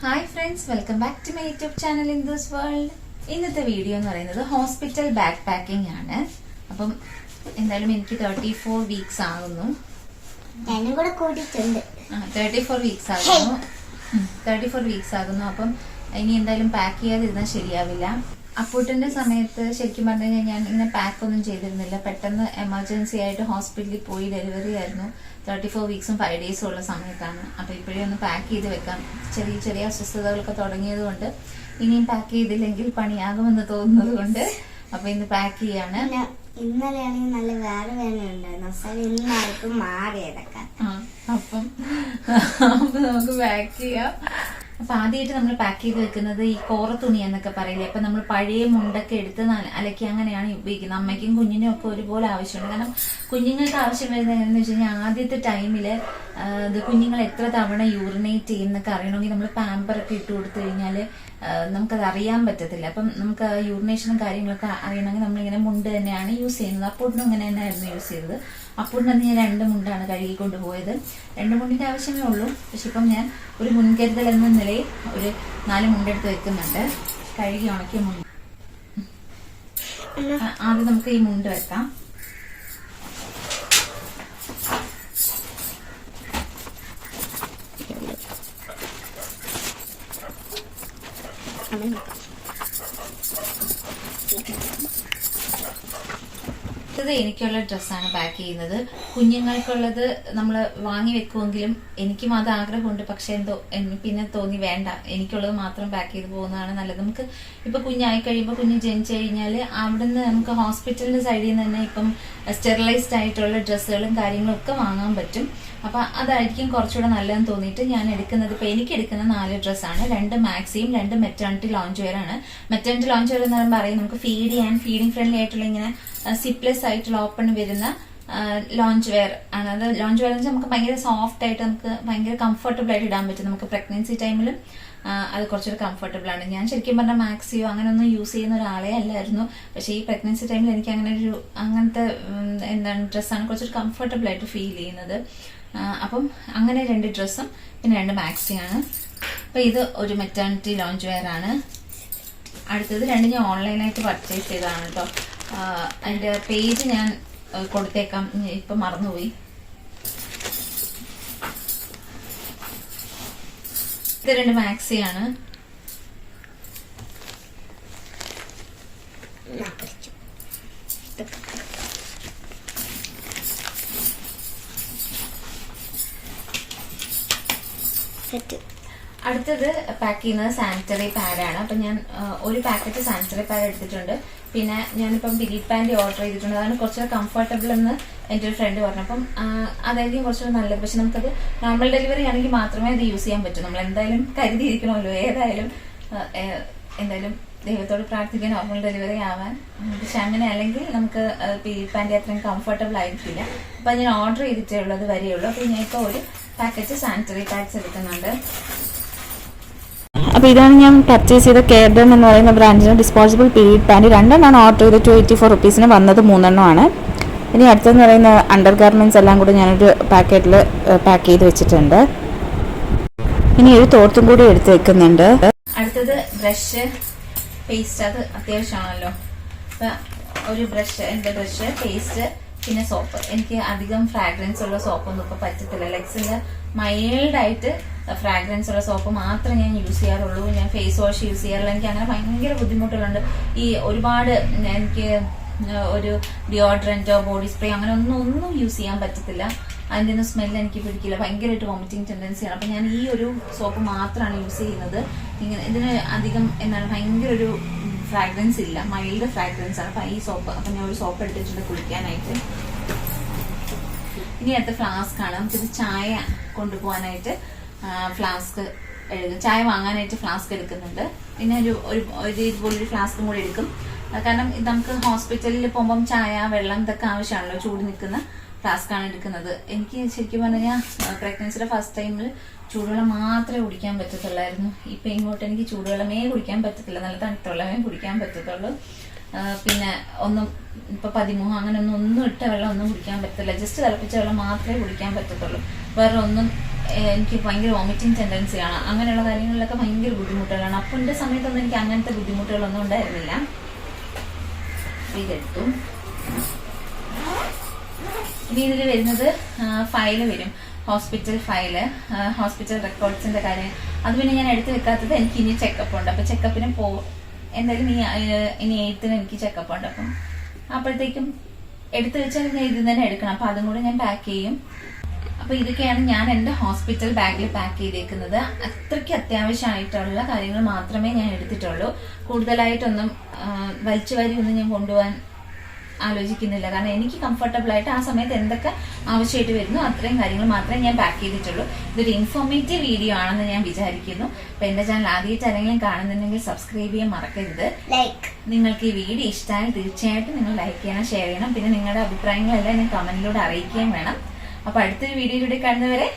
Hi friends, welcome back to my YouTube channel in this world. ഇന്നത്തെ video എന്ന് പറയുന്നത് hospital back packing ആണ്. അപ്പം എന്തായാലും എനിക്ക് 34 വീക്സ് ആകുന്നു. 34 വീക്സ് ആകുന്നു. 34 വീക്സ് ആകുന്നു. അപ്പം ഇനി എന്തായാലും പാക്ക് ചെയ്യാതിരുന്നാൽ ശരിയാവില്ല. അപ്പൂട്ടന്റെ സമയത്ത് ശരിക്കും പറഞ്ഞു കഴിഞ്ഞാൽ ഞാൻ ഇങ്ങനെ പാക്ക് ഒന്നും ചെയ്തിരുന്നില്ല. പെട്ടെന്ന് എമർജൻസി ആയിട്ട് ഹോസ്പിറ്റലിൽ പോയി ഡെലിവറി ആയിരുന്നു. 34 വീക്സും 5 ഡേയ്സും ഉള്ള സമയത്താണ്. അപ്പൊ ഇപ്പോഴേ ഒന്ന് പാക്ക് ചെയ്ത് വെക്കാം. ചെറിയ ചെറിയ അസ്വസ്ഥതകളൊക്കെ തുടങ്ങിയത് കൊണ്ട് ഇനിയും പാക്ക് ചെയ്തില്ലെങ്കിൽ പണിയാകുമെന്ന് തോന്നുന്നത് കൊണ്ട് അപ്പൊ ഇന്ന് പാക്ക് ചെയ്യാണ്. ഇന്നലെയാണെങ്കിൽ നല്ല വേറെ വേദന മാറിയതൊക്കെ. അപ്പം നമുക്ക് പാക്ക് ചെയ്യാം. അപ്പൊ ആദ്യമായിട്ട് നമ്മൾ പാക്ക് ചെയ്ത് വെക്കുന്നത് ഈ കോറ തുണി എന്നൊക്കെ പറയില്ലേ. അപ്പൊ നമ്മൾ പഴയ മുണ്ടൊക്കെ എടുത്ത് അലക്കി അങ്ങനെയാണ് ഉപയോഗിക്കുന്നത്. അമ്മയ്ക്കും കുഞ്ഞിനും ഒക്കെ ഒരുപോലെ ആവശ്യമുണ്ട്. കാരണം കുഞ്ഞുങ്ങൾക്ക് ആവശ്യം വരുന്നത് എങ്ങനെയാണെന്ന് വെച്ച് കഴിഞ്ഞാൽ ആദ്യത്തെ ടൈമില് കുഞ്ഞുങ്ങൾ എത്ര തവണ യൂറിനേറ്റ് ചെയ്യുന്നൊക്കെ അറിയണമെങ്കിൽ നമ്മൾ പാമ്പറൊക്കെ ഇട്ട് കൊടുത്തു കഴിഞ്ഞാൽ നമുക്കത് അറിയാൻ പറ്റത്തില്ല. അപ്പം നമുക്ക് യൂറിനേഷനും കാര്യങ്ങളൊക്കെ അറിയണമെങ്കിൽ നമ്മളിങ്ങനെ മുണ്ട് തന്നെയാണ് യൂസ് ചെയ്യുന്നത്. അപ്പോഴും അങ്ങനെ തന്നെയായിരുന്നു യൂസ് ചെയ്തത്. അപ്പോഴും ഞാൻ 2 മുണ്ടാണ് കഴുകി കൊണ്ടുപോയത്. 2 മുണ്ടിന്റെ ആവശ്യമേ ഉള്ളൂ. പക്ഷെ ഇപ്പം ഞാൻ ഒരു മുൻകരുതൽ എന്ന നിലയിൽ ഒരു 4 മുണ്ടെടുത്ത് വെക്കുന്നുണ്ട്. കഴുകി ഉണക്കിയ മുണ്ട്. ആദ്യം നമുക്ക് ഈ മുണ്ട് വെക്കാം. ഇത് എനിക്കുള്ള ഡ്രസ്സാണ് പാക്ക് ചെയ്യുന്നത്. കുഞ്ഞുങ്ങൾക്കുള്ളത് നമ്മൾ വാങ്ങി വെക്കുമെങ്കിലും എനിക്കും അത് ആഗ്രഹമുണ്ട്. പക്ഷെ എന്തോ പിന്നെ തോന്നി വേണ്ട, എനിക്കുള്ളത് മാത്രം പാക്ക് ചെയ്ത് പോകുന്നതാണ് നല്ലത്. നമുക്ക് ഇപ്പൊ കുഞ്ഞായി കഴിയുമ്പോൾ കുഞ്ഞ് ജനിച്ചു കഴിഞ്ഞാൽ അവിടുന്ന് നമുക്ക് ഹോസ്പിറ്റലിന്റെ സൈഡിൽ നിന്ന് തന്നെ ഇപ്പം സ്റ്റെറിലൈസ്ഡ് ആയിട്ടുള്ള ഡ്രസ്സുകളും കാര്യങ്ങളും ഒക്കെ വാങ്ങാൻ പറ്റും. അപ്പൊ അതായിരിക്കും കുറച്ചുകൂടെ നല്ലതെന്ന് തോന്നിയിട്ട് ഞാൻ എടുക്കുന്നത്. ഇപ്പൊ എനിക്ക് എടുക്കുന്ന 4 ഡ്രസ്സാണ്. 2 മാക്സിയും 2 മെറ്റേണിറ്റി ലോഞ്ച് വെയർ ആണ്. മെറ്റേണിറ്റി ലോഞ്ച് വെയർ എന്ന് പറയുമ്പോൾ അറിയാം, നമുക്ക് ഫീഡിങ് ഫ്രണ്ട്ലി ആയിട്ടുള്ള ഇങ്ങനെ സിപ്ലെസ് ആയിട്ടുള്ള ഓപ്പൺ വരുന്ന ലോഞ്ച് വെയർ ആണ്. അത് ലോഞ്ച് വെയർ എന്ന് വെച്ചാൽ നമുക്ക് ഭയങ്കര സോഫ്റ്റ് ആയിട്ട് നമുക്ക് ഭയങ്കര കംഫർട്ടബിൾ ആയിട്ട് ഇടാൻ പറ്റും. നമുക്ക് പ്രഗ്നൻസി ടൈമിലും അത് കുറച്ചൊരു കംഫർട്ടബിൾ ആണ്. ഞാൻ ശരിക്കും പറഞ്ഞാൽ മാക്സിയോ അങ്ങനെ ഒന്നും യൂസ് ചെയ്യുന്ന ഒരാളെ അല്ലായിരുന്നു. പക്ഷെ ഈ പ്രഗ്നൻസി ടൈമിൽ എനിക്ക് അങ്ങനത്തെ എന്താണ് ഡ്രസ്സാണ് കുറച്ചൊരു കംഫർട്ടബിൾ ആയിട്ട് ഫീൽ ചെയ്യുന്നത്. അപ്പം അങ്ങനെ 2 ഡ്രസ്സും പിന്നെ 2 മാക്സിയാണ്. അപ്പൊ ഇത് ഒരു മെറ്റേണിറ്റി ലോഞ്ച് വെയർ ആണ്. അടുത്തത് 2 ഞാൻ ഓൺലൈനായിട്ട് പർച്ചേസ് ചെയ്തതാണ് കേട്ടോ. അതിന്റെ പേജ് ഞാൻ കൊടുത്തേക്കാം, ഇപ്പൊ മറന്നുപോയി. ഇത് 2 മാക്സിയാണ്. അടുത്തത് പാക്ക് ചെയ്യുന്നത് സാനിറ്ററി പാഡാണ്. അപ്പൊ ഞാൻ ഒരു പാക്കറ്റ് സാനിറ്ററി പാഡ് എടുത്തിട്ടുണ്ട്. പിന്നെ ഞാനിപ്പം പീരീഡ് പാൻറ് ഓർഡർ ചെയ്തിട്ടുണ്ട്. അതാണ് കുറച്ചുകൂടെ കംഫർട്ടബിൾ എന്ന് എൻ്റെ ഒരു ഫ്രണ്ട് പറഞ്ഞു. അപ്പം അതായിരിക്കും കുറച്ചുകൂടെ നല്ലത്. പക്ഷെ നമുക്കത് നോർമൽ ഡെലിവറി ആണെങ്കിൽ മാത്രമേ അത് യൂസ് ചെയ്യാൻ പറ്റൂ. നമ്മൾ എന്തായാലും കരുതിയിരിക്കണമല്ലോ. എന്തായാലും ദൈവത്തോട് പ്രാർത്ഥിക്കാൻ നോർമൽ ഡെലിവറി ആവാൻ. പക്ഷെ അങ്ങനെ അല്ലെങ്കിൽ നമുക്ക് പീരീഡ് പാൻറ് അത്രയും കംഫർട്ടബിൾ ആയിരിക്കില്ല. അപ്പൊ ഞാൻ ഓർഡർ ചെയ്തിട്ടേ ഉള്ളത് വരെയുള്ളൂ. അപ്പൊ ഞാൻ ഇപ്പോൾ ഒരു പാക്കറ്റ് സാനിറ്ററി പാഡ്സ് എടുക്കുന്നുണ്ട്. അപ്പോൾ ഇതാണ് ഞാൻ പർച്ചേസ് ചെയ്ത കെയർഡൻ എന്ന് പറയുന്ന ബ്രാൻഡിന് ഡിസ്പോസിബിൾ പീരീഡ് പാൻറ് 2 ഓർഡർ ചെയ്ത് 284 റുപ്പീസിന് വന്നത് 3 ഇനി അടുത്തെന്ന് പറയുന്ന അണ്ടർ ഗാർമെന്റ്സ് എല്ലാം കൂടി ഞാനൊരു പാക്കറ്റിൽ പാക്ക് ചെയ്ത് വെച്ചിട്ടുണ്ട്. ഇനി ഒരു തോർത്തും കൂടി എടുത്ത് വെക്കുന്നുണ്ട്. അടുത്തത് ബ്രഷ്, പേസ്റ്റ്, അത് അത്യാവശ്യമാണല്ലോ. ഒരു ബ്രഷ്, എന്റെ ബ്രഷ്, പേസ്റ്റ്, പിന്നെ സോപ്പ്. എനിക്ക് അധികം ഫ്രാഗ്രൻസ് ഉള്ള സോപ്പൊന്നും ഇപ്പൊ പറ്റത്തില്ല. ലെക്സിന്റെ മൈൽഡ് ആയിട്ട് ഫ്രാഗ്രൻസ് ഉള്ള സോപ്പ് മാത്രമേ ഞാൻ യൂസ് ചെയ്യാറുള്ളൂ. ഞാൻ ഫേസ് വാഷ് യൂസ് ചെയ്യാറില്ല. എനിക്ക് അങ്ങനെ ഭയങ്കര ബുദ്ധിമുട്ടുകളുണ്ട്. ഈ ഒരുപാട് എനിക്ക് ഒരു ഡിയോഡ്രന്റോ ബോഡി സ്പ്രേ അങ്ങനെ ഒന്നും യൂസ് ചെയ്യാൻ പറ്റത്തില്ല. അതിന്റെ ഒന്നും സ്മെല്ല് എനിക്ക് പിടിക്കില്ല. ഭയങ്കരമായിട്ട് വോമിറ്റിംഗ് ടെൻഡൻസിയാണ്. അപ്പൊ ഞാൻ ഈ ഒരു സോപ്പ് മാത്രമാണ് യൂസ് ചെയ്യുന്നത്. ഇതിന് അധികം ഭയങ്കര ഒരു ഫ്രാഗ്രൻസ് ഇല്ല, മൈൽഡ് ഫ്രാഗ്രൻസ് ആണ്. അപ്പൊ ഈ സോപ്പ്, അപ്പൊ ഞാൻ ഒരു സോപ്പ് എടുത്തിട്ടുണ്ട് കുളിക്കാനായിട്ട്. ഇനി അടുത്ത ഫ്ലാസ്ക് ആണ്. നമുക്കിത് ചായ കൊണ്ടുപോകാനായിട്ട് ഫ്ലാസ്ക് ചായ വാങ്ങാനായിട്ട് ഫ്ലാസ്ക് എടുക്കുന്നുണ്ട്. പിന്നെ ഇതുപോലൊരു ഫ്ലാസ്കും കൂടി എടുക്കും. കാരണം നമുക്ക് ഹോസ്പിറ്റലിൽ പോകുമ്പം ചായ, വെള്ളം ഇതൊക്കെ ആവശ്യമാണല്ലോ. ചൂട് നിൽക്കുന്ന ഫ്ലാസ്ക് ആണ് എടുക്കുന്നത്. എനിക്ക് ശരിക്കും പറഞ്ഞാൽ പ്രഗ്നൻസിയുടെ ഫസ്റ്റ് ടൈമിൽ ചൂടുവെള്ളം മാത്രമേ കുടിക്കാൻ പറ്റത്തുള്ളായിരുന്നു. ഇപ്പൊ ഇങ്ങോട്ട് എനിക്ക് ചൂടുവെള്ളമേ കുടിക്കാൻ പറ്റത്തില്ല. നല്ല തണുത്ത വെള്ളമേ കുടിക്കാൻ പറ്റത്തുള്ളൂ. പിന്നെ ഒന്നും ഇപ്പൊ 13 അങ്ങനെ ഒന്നും ഇട്ട വെള്ളം ഒന്നും കുടിക്കാൻ പറ്റില്ല. ജസ്റ്റ് തിളപ്പിച്ച വെള്ളം മാത്രമേ കുടിക്കാൻ പറ്റത്തുള്ളൂ. വേറെ ഒന്നും എനിക്ക് ഭയങ്കര വോമിറ്റിംഗ് ടെൻഡൻസിയാണ്. അങ്ങനെയുള്ള കാര്യങ്ങളിലൊക്കെ ഭയങ്കര ബുദ്ധിമുട്ടുകളാണ്. അപ്പൻ്റെ സമയത്തൊന്നും എനിക്ക് അങ്ങനത്തെ ബുദ്ധിമുട്ടുകളൊന്നും ഉണ്ടായിരുന്നില്ല. ഇതെടുത്തു. ഇനി ഇതിൽ വരുന്നത് ഫയല് വരും, ഹോസ്പിറ്റൽ ഫയല്, ഹോസ്പിറ്റൽ റെക്കോർഡ്സിന്റെ കാര്യം. അത് പിന്നെ ഞാൻ എടുത്തു വെക്കാത്തത്, എനിക്ക് ഇനി ചെക്കപ്പ് ഉണ്ട്. അപ്പൊ ചെക്കപ്പിന് എന്തായാലും ഇനി 8th എനിക്ക് ചെക്കപ്പ് ഉണ്ട്. അപ്പം അപ്പോഴത്തേക്കും എടുത്തു വെച്ചാൽ ഞാൻ ഇതിൽ തന്നെ എടുക്കണം. അപ്പൊ അതും കൂടെ ഞാൻ പാക്ക് ചെയ്യും. അപ്പൊ ഇതൊക്കെയാണ് ഞാൻ എന്റെ ഹോസ്പിറ്റൽ ബാഗിൽ പാക്ക് ചെയ്തേക്കുന്നത്. അത്രയ്ക്ക് അത്യാവശ്യമായിട്ടുള്ള കാര്യങ്ങൾ മാത്രമേ ഞാൻ എടുത്തിട്ടുള്ളൂ. കൂടുതലായിട്ടൊന്നും വലിച്ചു വാരി ഒന്നും ഞാൻ കൊണ്ടുപോകാൻ ആലോചിക്കുന്നില്ല. കാരണം എനിക്ക് കംഫർട്ടബിൾ ആയിട്ട് ആ സമയത്ത് എന്തൊക്കെ ആവശ്യമായിട്ട് വരുന്നു അത്രയും കാര്യങ്ങൾ മാത്രമേ ഞാൻ പാക്ക് ചെയ്തിട്ടുള്ളൂ. ഇതൊരു ഇൻഫോർമേറ്റീവ് വീഡിയോ ആണെന്ന് ഞാൻ വിചാരിക്കുന്നു. അപ്പൊ എന്റെ ചാനൽ ആദ്യമായിട്ട് ആരെങ്കിലും കാണുന്നുണ്ടെങ്കിൽ സബ്സ്ക്രൈബ് ചെയ്യാൻ മറക്കരുത്. നിങ്ങൾക്ക് ഈ വീഡിയോ ഇഷ്ടമായി തീർച്ചയായിട്ടും നിങ്ങൾ ലൈക്ക് ചെയ്യണം, ഷെയർ ചെയ്യണം. പിന്നെ നിങ്ങളുടെ അഭിപ്രായങ്ങളെല്ലാം എന്നെ കമന്റിലൂടെ അറിയിക്കുകയും വേണം. അപ്പൊ അടുത്തൊരു വീഡിയോയിലൂടെ കാണുന്നവരെ